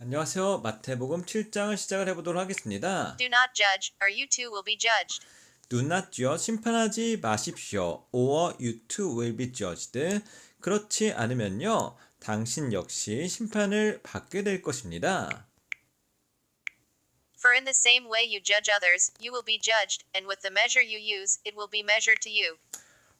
안녕하세요. 마태복음 7장을 시작을 해보도록 하겠습니다. Do not judge, or you too will be judged. Do not judge, 심판하지 마십시오. Or you too will be judged. 그렇지 않으면요, 당신 역시 심판을 받게 될 것입니다. For in the same way you judge others, you will be judged, and with the measure you use, it will be measured to you.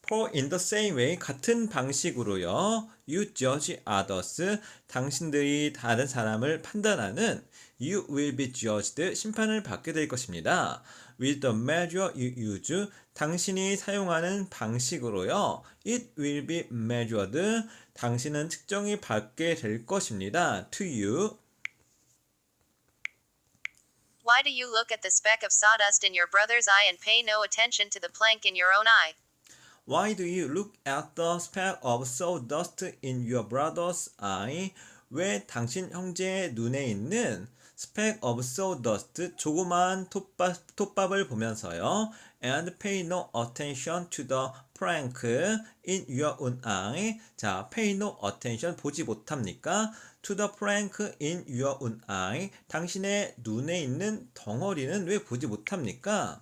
For in the same way, 같은 방식으로요, you judge others, 당신들이 다른 사람을 판단하는 you will be judged, 심판을 받게 될 것입니다. With the measure you use, 당신이 사용하는 방식으로요, it will be measured, 당신은 측정이 받게 될 것입니다. To you. Why do you look at the speck of sawdust in your brother's eye and pay no attention to the plank in your own eye? Why do you look at the speck of sawdust in your brother's eye? 왜 당신 형제의 눈에 있는 speck of sawdust, 조그마한 톱밥을 보면서요, and pay no attention to the plank in your own eye. 자, pay no attention, 보지 못합니까? To the plank in your own eye. 당신의 눈에 있는 덩어리는 왜 보지 못합니까?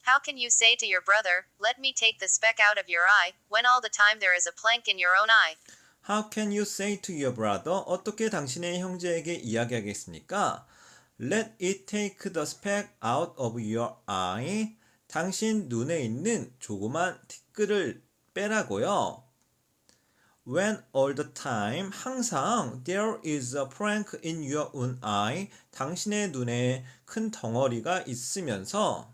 How can you say to your brother, let me take the speck out of your eye, when all the time there is a plank in your own eye? How can you say to your brother? 어떻게 당신의 형제에게 이야기하겠습니까? Let it take the speck out of your eye. 당신 눈에 있는 조그만 티끌을 빼라고요. When all the time, 항상 there is a plank in your own eye. 당신의 눈에 큰 덩어리가 있으면서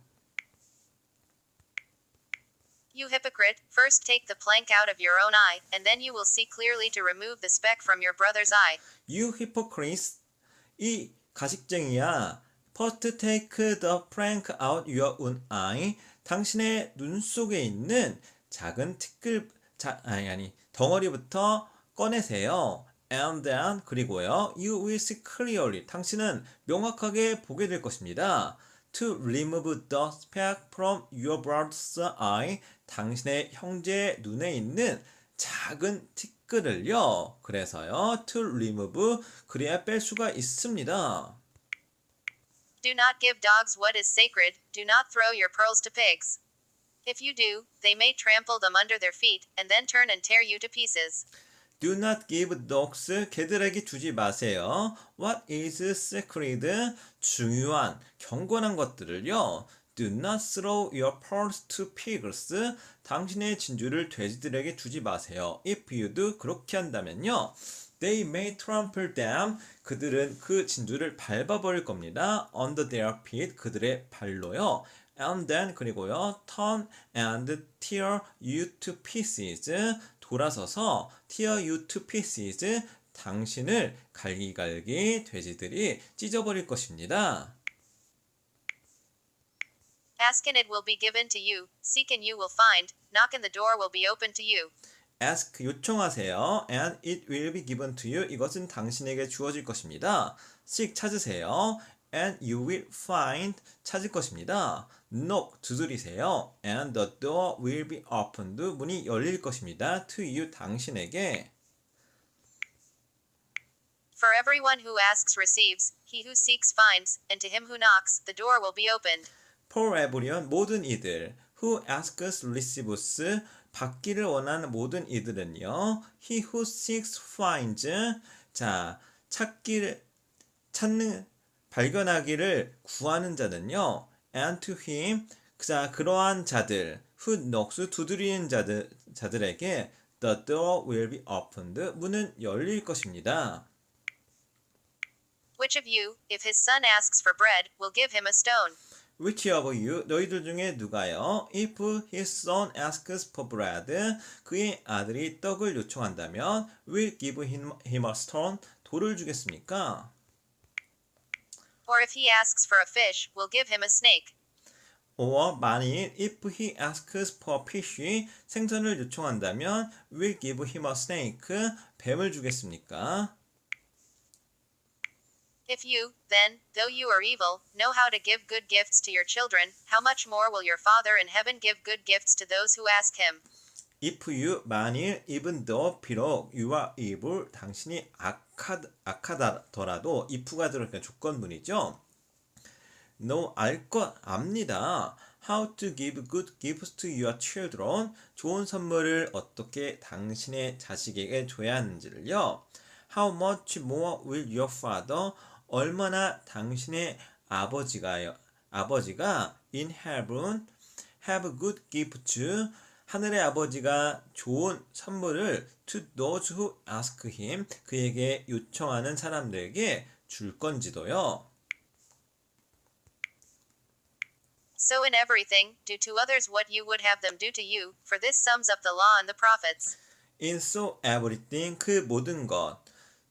You hypocrite, first take the plank out of your own eye, and then you will see clearly to remove the speck from your brother's eye. You hypocrites, 이 가식쟁이야. First take the plank out your own eye. 당신의 눈 속에 있는 작은 덩어리부터 꺼내세요. And then, 그리고요, you will see clearly. 당신은 명확하게 보게 될 것입니다. To remove the speck from your brother's eye. 당신의 형제의 눈에 있는 작은 티끌을요. 그래서요, to remove, 그래야 뺄 수가 있습니다. Do not give dogs what is sacred, do not throw your pearls to pigs. If you do, they may trample them under their feet, and then turn and tear you to pieces. Do not give dogs, 개들에게 주지 마세요. What is sacred, 중요한, 경건한 것들을요. Do not throw your pearls to pigs, 당신의 진주를 돼지들에게 주지 마세요. If you do, 그렇게 한다면요. They may trample them, 그들은 그 진주를 밟아버릴 겁니다. Under their feet, 그들의 발로요. And then, 그리고요, turn and tear you to pieces, 돌아서서 tear you to pieces, 당신을 갈기갈기 돼지들이 찢어버릴 것입니다. Ask and it will be given to you, seek and you will find, knock and the door will be opened to you. Ask, 요청하세요. And it will be given to you. 이것은 당신에게 주어질 것입니다. Seek, 찾으세요. And you will find, 찾을 것입니다. Knock, 두드리세요. And the door will be opened. 문이 열릴 것입니다. To you, 당신에게. For everyone who asks receives, he who seeks finds, and to him who knocks, the door will be opened. For everyone, 모든 이들. Who asks receives, 받기를 원하는 모든 이들은요. He who seeks finds. 자, 발견하기를 구하는 자는요. And to him, 자, 그러한 자들, who knocks, 두드리는 자들에게 the door will be opened, 문은 열릴 것입니다. Which of you, if his son asks for bread, will give him a stone? Which of you, 너희들 중에 누가요? If his son asks for bread, 그의 아들이 떡을 요청한다면 will give him a stone, 돌을 주겠습니까? Or if he asks for a fish, will give him a snake? or 만일 if he asks for fish, 생선을 요청한다면 will give him a snake, 뱀을 주겠습니까? If you, then, though you are evil, know how to give good gifts to your children, how much more will your Father in heaven give good gifts to those who ask him? if you 만일 even though 비록 you are evil 당신이 악하더라도 if가 들어가니까 조건문이죠. know 알 것 압니다. How to give good gifts to your children. 좋은 선물을 어떻게 당신의 자식에게 줘야 하는지를요. How much more will your father? 얼마나 당신의 아버지가 in heaven have good gifts. 하늘의 아버지가 좋은 선물을 to those who ask him. 그에게 요청하는 사람들에게 줄 건지도요. So in everything, do to others what you would have them do to you, for this sums up the law and the prophets. In so everything 그 모든 것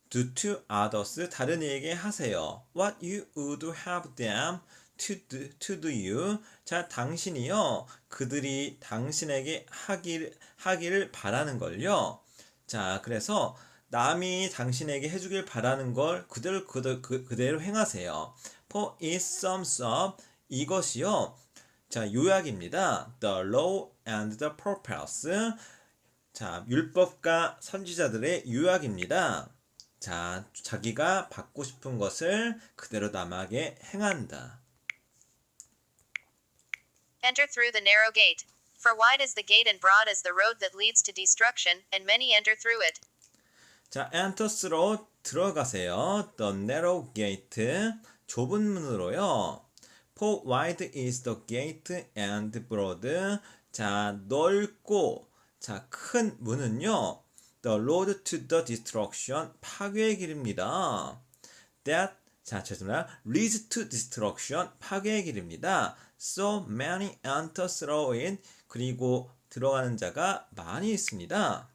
do to others 다른 이에게 하세요. What you would have them to do you. 자, 당신이요 그들이 당신에게 하기를 바라는 걸요. 자, 그래서 남이 당신에게 해주길 바라는 걸 그대로 행하세요. For it sums up 이것이요. 자, 요약입니다. The law and the prophets. 자, 율법과 선지자들의 요약입니다. 자, 자기가 받고 싶은 것을 그대로 남에게 행한다. Enter through the narrow gate. For wide is the gate and broad is the road that leads to destruction, and many enter through it. 자, enter through 들어가세요. The narrow gate 좁은 문으로요. For wide is the gate and broad. 자, 넓고 자, 큰 문은요. The road to the destruction 파괴의 길입니다. That 자, 죄송합니다. leads to destruction 파괴의 길입니다. So many enter through it. 그리고 들어가는 자가 많이 있습니다.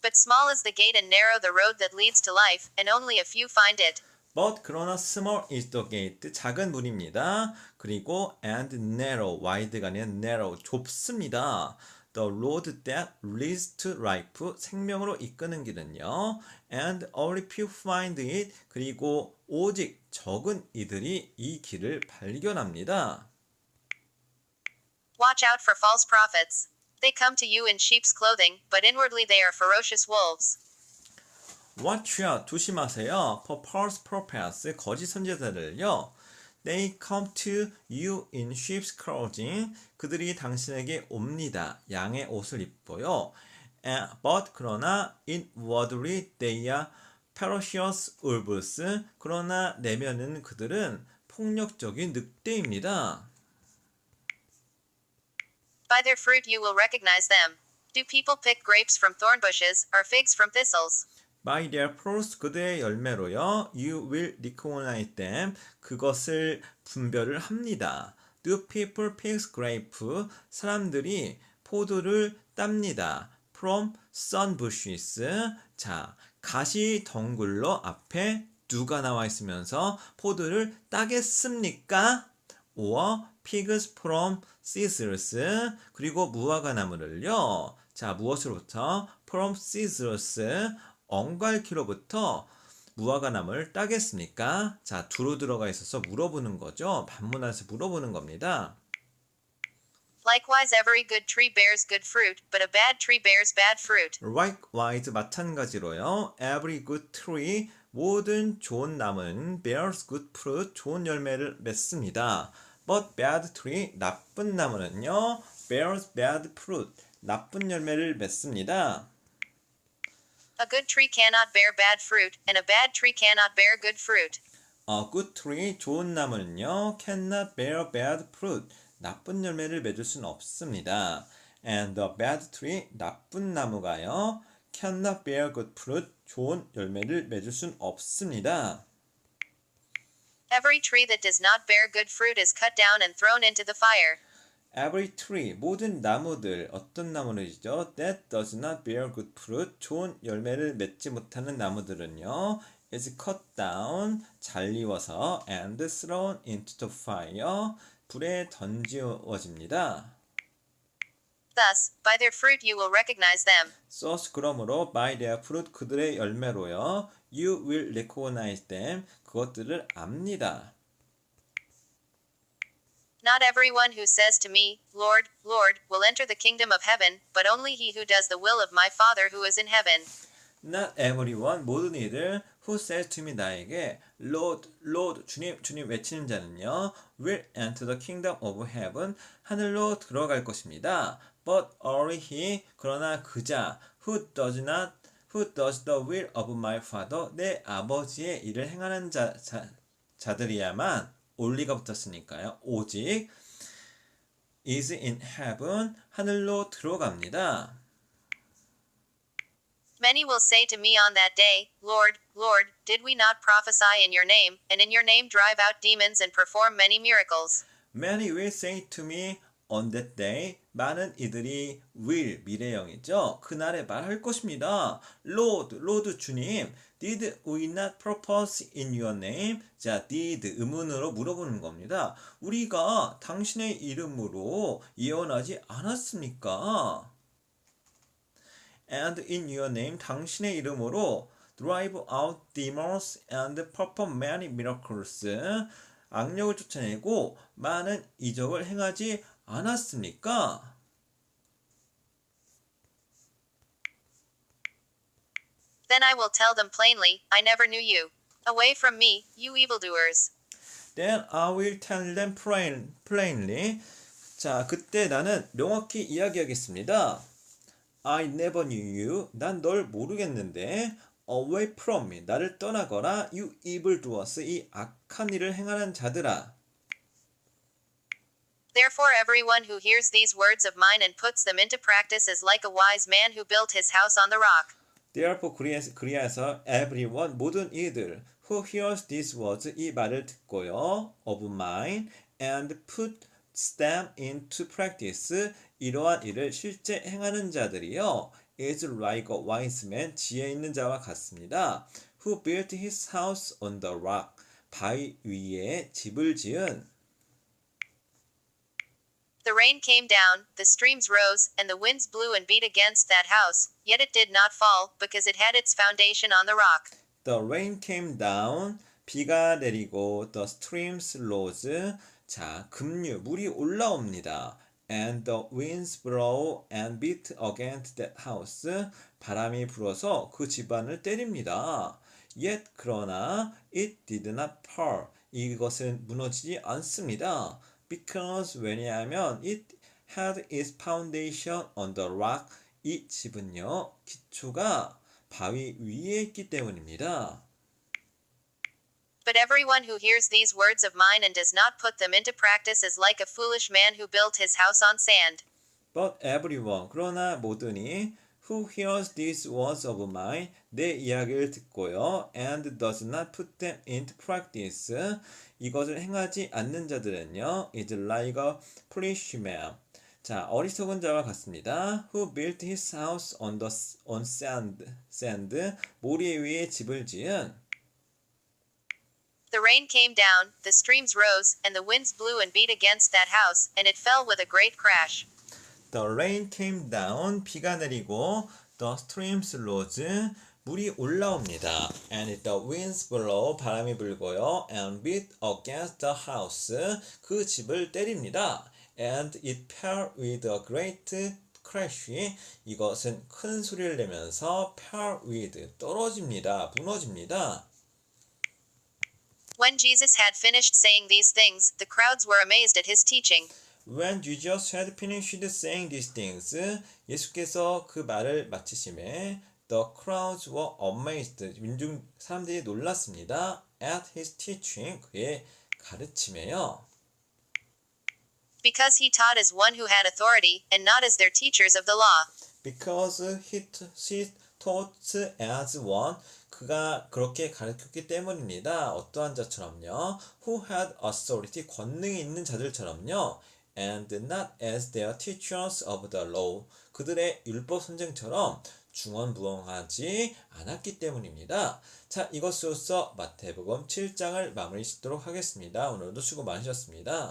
But small is the gate and narrow the road that leads to life, and only a few find it. But 그러나 small is the gate 작은 문입니다. 그리고 and narrow wide가 아니라 narrow 좁습니다. The road that leads to life 생명으로 이끄는 길은요. And only few find it 그리고 오직 적은 이들이 이 길을 발견합니다. Watch out for false prophets. They come to you in sheep's clothing, but inwardly they are ferocious wolves. Watch out 조심하세요. For false prophets 거짓 선지자들을요. They come to you in sheep's clothing. 그들이 당신에게 옵니다. 양의 옷을 입고요. But 그러나 inwardly they are ferocious wolves. 그러나 내면은 그들은 폭력적인 늑대입니다. By their fruit you will recognize them. Do people pick grapes from thorn bushes, or figs from thistles? By their fruits 그들의 열매로요. You will recognize them. 그것을 분별을 합니다. Do people pick grapes? 사람들이 포도를 땁니다. From thorn bushes. 자, 가시 덩굴로 앞에 누가 나와 있으면서 포도를 따겠습니까? Or pigs from thistles. 그리고 무화과 나무를요. 자, 무엇으로부터? From thistles. 엉갈키로부터 무화과 나무를 따겠습니까? 자, 두로 들어가 있어서 물어보는 거죠. 반문안에서 물어보는 겁니다. Likewise every good tree bears good fruit, but a bad tree bears bad fruit. Likewise 마찬가지로요. Every good tree 모든 좋은 나무는 bears good fruit 좋은 열매를 맺습니다. But bad tree 나쁜 나무는요. bears bad fruit 나쁜 열매를 맺습니다. A good tree cannot bear bad fruit, and a bad tree cannot bear good fruit. A good tree 좋은 나무는요. cannot bear bad fruit 나쁜 열매를 맺을 수는 없습니다. And a bad tree 나쁜 나무가요. cannot bear good fruit 좋은 열매를 맺을 수는 없습니다. Every tree that does not bear good fruit is cut down and thrown into the fire. Every tree 모든 나무들 어떤 나무들이죠? That does not bear good fruit 좋은 열매를 맺지 못하는 나무들은요. is cut down 잘리워서 and thrown into the fire 불에 던지워집니다. Thus, by their fruit you will recognize them. So 그러므로 by their fruit 그들의 열매로요. You will recognize them 그것들을 압니다. Not everyone who says to me, Lord, Lord, will enter the kingdom of heaven, but only he who does the will of my Father who is in heaven. Not everyone, 모든 이들 who says to me 나에게 Lord, Lord, 주님, 주님 외치는 자는요 will enter the kingdom of heaven 하늘로 들어갈 것입니다. But only he, 그러나 그자 who does the will of my father 내 아버지의 일을 행하는 자들이야만 only가 붙었으니까요. 오직 is in heaven 하늘로 들어갑니다. Many will say to me on that day, Lord, Lord, did we not prophesy in your name, and in your name drive out demons and perform many miracles? Many will say to me on that day. 많은 이들이 will, 미래형이죠. 그날에 말할 것입니다. Lord, Lord 주님, did we not propose in your name? 자, did 의문으로 물어보는 겁니다. 우리가 당신의 이름으로 예언하지 않았습니까? And in your name, 당신의 이름으로 drive out demons and perform many miracles. 악력을 쫓아내고 많은 이적을 행하지 않았습니까? Then I will tell them plainly, I never knew you. Away from me, you evildoers. Then I will tell them plainly. 자, 그때 나는 명확히 이야기하겠습니다. I never knew you. 난 널 모르겠는데. Away from me. 나를 떠나거라. You evildoers. 이 악한 일을 행하는 자들아. Therefore everyone who hears these words of mine and puts them into practice is like a wise man who built his house on the rock. Therefore 그리하여서 everyone 모든 이들 who hears these words 이 말을 듣고요 of mine and puts them into practice 이러한 일을 실제 행하는 자들이요 is like a wise man 지혜 있는 자와 같습니다. Who built his house on the rock 바위 위에 집을 지은 The rain came down, the streams rose, and the winds blew and beat against that house, yet it did not fall, because it had its foundation on the rock. The rain came down. 비가 내리고 the streams rose. 자, 급류, 물이 올라옵니다. And the winds blow and beat against that house. 바람이 불어서 그 집안을 때립니다. Yet 그러나 it did not fall. 이것은 무너지지 않습니다. Because 왜냐하면 it had its foundation on the rock. 이 집은요 기초가 바위 위에 있기 때문입니다. But everyone who hears these words of mine and does not put them into practice is like a foolish man who built his house on sand. But everyone 그러나 모든이 who hears these words of mine 내 이야기를 듣고요 and does not put them into practice 이것을 행하지 않는 자들은요 is like a foolish man. 자, 어리석은 자와 같습니다. Who built his house on sand 모래 위에 집을 지은 The rain came down, the streams rose, and the winds blew and beat against that house, and it fell with a great crash. The rain came down. 비가 내리고 the streams rose. 물이 올라옵니다. And the winds blow. 바람이 불고요. And beat against the house. 그 집을 때립니다. And it fell with a great crash. 이것은 큰 소리를 내면서 fell with. 떨어집니다. 무너집니다. When Jesus had finished saying these things, the crowds were amazed at his teaching. When Jesus had finished saying these things, 예수께서 그 말을 마치심에 the crowds were amazed. 민중 사람들이 놀랐습니다. At his teaching, 그의 가르침에요. Because he taught as one who had authority, and not as their teachers of the law. Because he taught as one. 그가 그렇게 가르쳤기 때문입니다. 어떠한 자처럼요. Who had authority, 권능이 있는 자들처럼요. And not as their teachers of the law. 그들의 율법 선생처럼 중언부언하지 않았기 때문입니다. 자, 이것으로써 마태복음 7장을 마무리 짓도록 하겠습니다. 오늘도 수고 많으셨습니다.